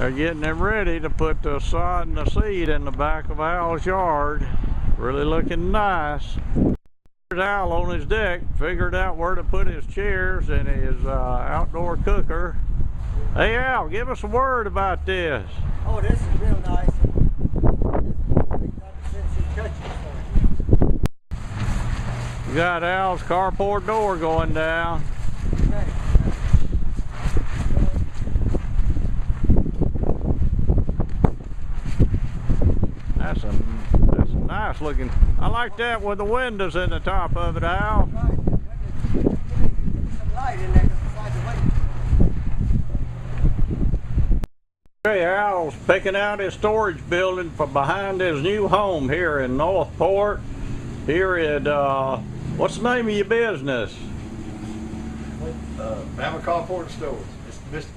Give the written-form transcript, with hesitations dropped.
They're getting them ready to put the sod and the seed in the back of Al's yard. Really looking nice. Al on his deck figured out where to put his chairs and his outdoor cooker. Hey Al, give us a word about this. Oh, this is real nice. You got Al's carport door going down. Okay. That's a nice looking. I like that with the windows in the top of it, Al. Okay, Al's picking out his storage building for behind his new home here in Northport. Here at, what's the name of your business? Bama Carport Storage. It's